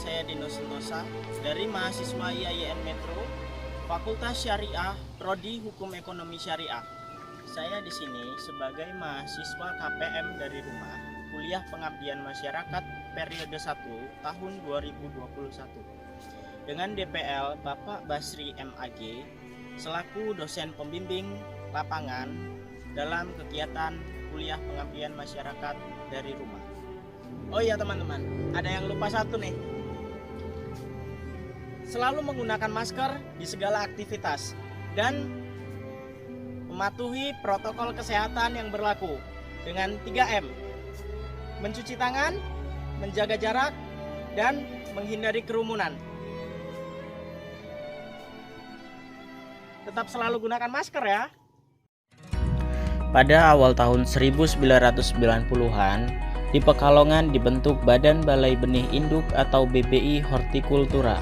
saya Dino Sentosa dari mahasiswa IAIN Metro, Fakultas Syariah, Prodi Hukum Ekonomi Syariah. Saya di sini sebagai mahasiswa KPM dari rumah, kuliah pengabdian masyarakat periode 1 tahun 2021. Dengan DPL Bapak Basri MAG selaku dosen pembimbing lapangan dalam kegiatan kuliah pengabdian masyarakat dari rumah. Oh iya teman-teman, ada yang lupa satu nih. Selalu menggunakan masker di segala aktivitas dan mematuhi protokol kesehatan yang berlaku dengan 3M. Mencuci tangan, menjaga jarak, dan menghindari kerumunan. Tetap selalu gunakan masker ya. Pada awal tahun 1990-an, di Pekalongan dibentuk Badan Balai Benih Induk atau BBI Hortikultura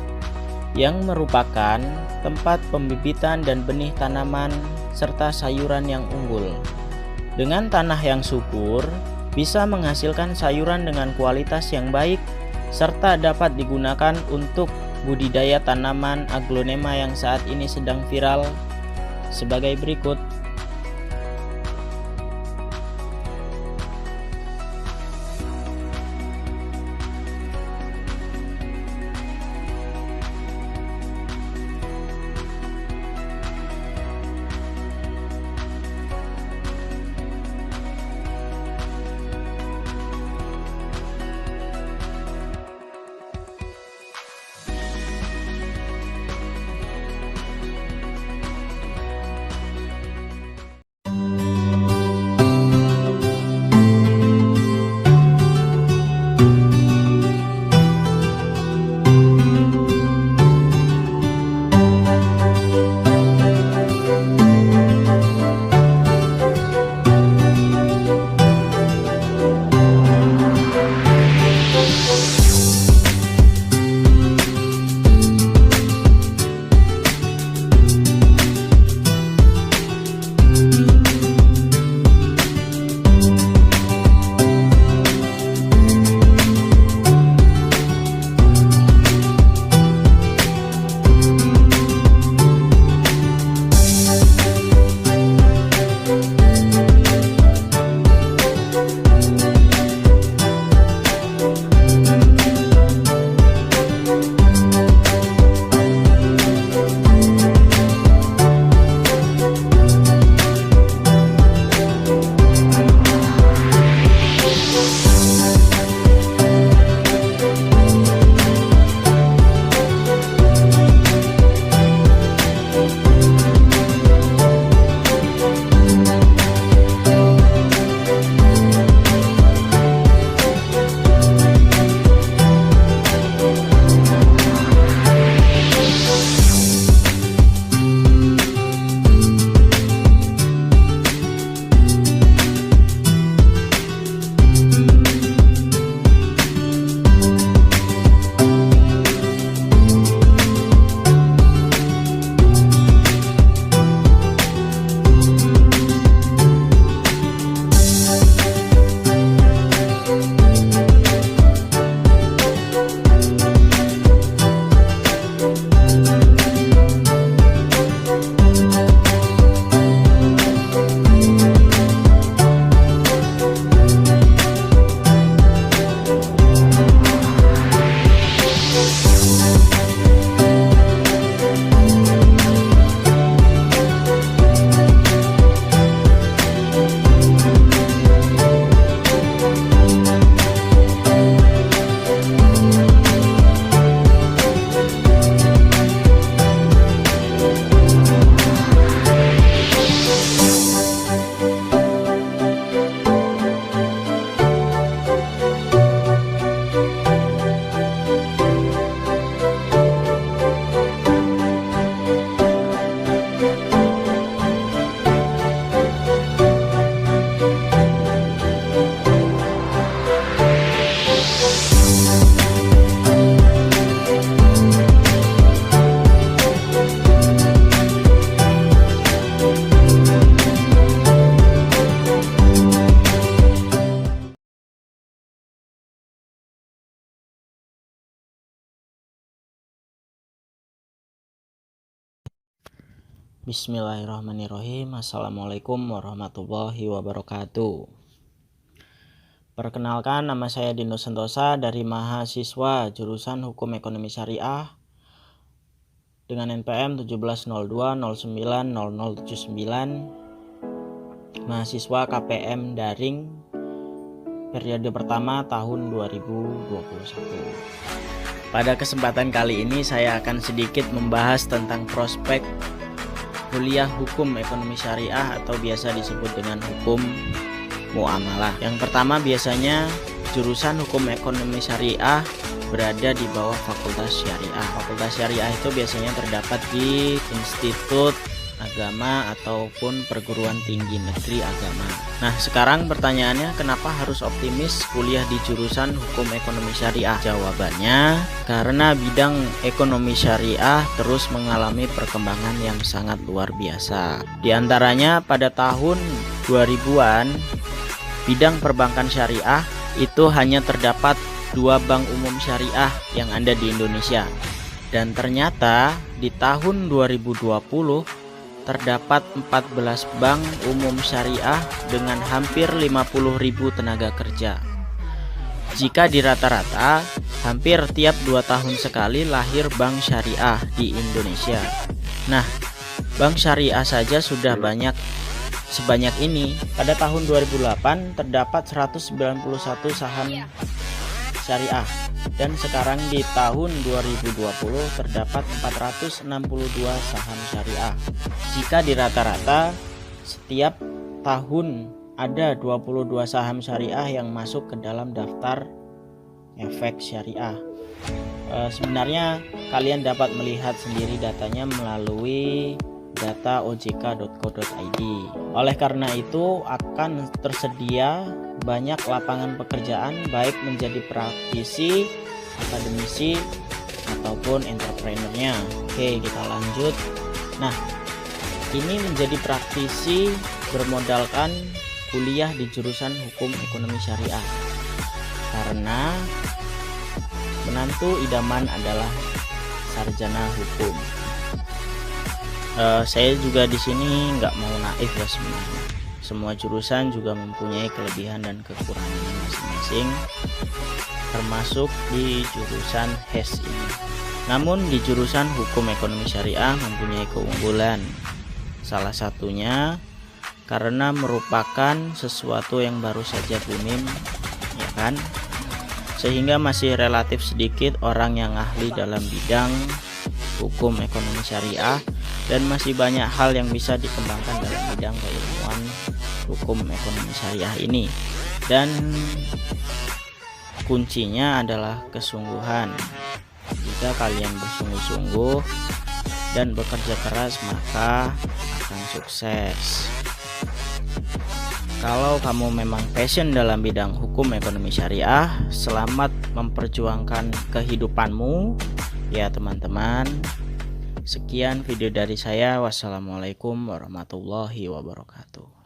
yang merupakan tempat pembibitan dan benih tanaman serta sayuran yang unggul. Dengan tanah yang subur, bisa menghasilkan sayuran dengan kualitas yang baik serta dapat digunakan untuk budidaya tanaman aglonema yang saat ini sedang viral sebagai berikut. Bismillahirrahmanirrahim. Assalamualaikum warahmatullahi wabarakatuh. Perkenalkan, nama saya Dino Sentosa dari mahasiswa jurusan Hukum Ekonomi Syariah dengan NPM 1702090079, mahasiswa KPM daring periode pertama tahun 2021. Pada kesempatan kali ini saya akan sedikit membahas tentang prospek kuliah Hukum Ekonomi Syariah atau biasa disebut dengan hukum muamalah. Yang pertama, biasanya jurusan Hukum Ekonomi Syariah berada di bawah Fakultas Syariah. Fakultas Syariah itu biasanya terdapat di institut agama ataupun perguruan tinggi negeri agama. Nah, sekarang pertanyaannya, kenapa harus optimis kuliah di jurusan Hukum Ekonomi Syariah? Jawabannya, karena bidang ekonomi syariah terus mengalami perkembangan yang sangat luar biasa. Di antaranya pada tahun 2000-an, bidang perbankan syariah itu hanya terdapat 2 bank umum syariah yang ada di Indonesia. Dan ternyata di tahun 2020 terdapat 14 bank umum syariah dengan hampir 50.000 tenaga kerja. Jika di rata-rata, hampir tiap 2 tahun sekali lahir bank syariah di Indonesia. Nah, bank syariah saja sudah sebanyak ini. Pada tahun 2008 terdapat 191 saham syariah, dan sekarang di tahun 2020 terdapat 462 saham syariah. Jika di rata-rata setiap tahun ada 22 saham syariah yang masuk ke dalam daftar efek syariah. Sebenarnya kalian dapat melihat sendiri datanya melalui data ojk.co.id. Oleh karena itu akan tersedia banyak lapangan pekerjaan, baik menjadi praktisi, akademisi, ataupun entrepreneurnya. Oke, kita lanjut. Nah, ini menjadi praktisi bermodalkan kuliah di jurusan Hukum Ekonomi Syariah, karena menantu idaman adalah sarjana hukum. Saya juga di sini nggak mau naif ya sebenarnya. Semua jurusan juga mempunyai kelebihan dan kekurangannya masing-masing, termasuk di jurusan HES ini. Namun di jurusan Hukum Ekonomi Syariah mempunyai keunggulan. Salah satunya karena merupakan sesuatu yang baru saja booming, ya kan? Sehingga masih relatif sedikit orang yang ahli dalam bidang Hukum Ekonomi Syariah, dan masih banyak hal yang bisa dikembangkan dalam bidang keilmuan Hukum Ekonomi Syariah ini. Dan kuncinya adalah kesungguhan. Jika kalian bersungguh-sungguh dan bekerja keras, maka akan sukses. Kalau kamu memang passion dalam bidang Hukum Ekonomi Syariah, selamat memperjuangkan kehidupanmu ya teman-teman. Sekian video dari saya. Wassalamualaikum warahmatullahi wabarakatuh.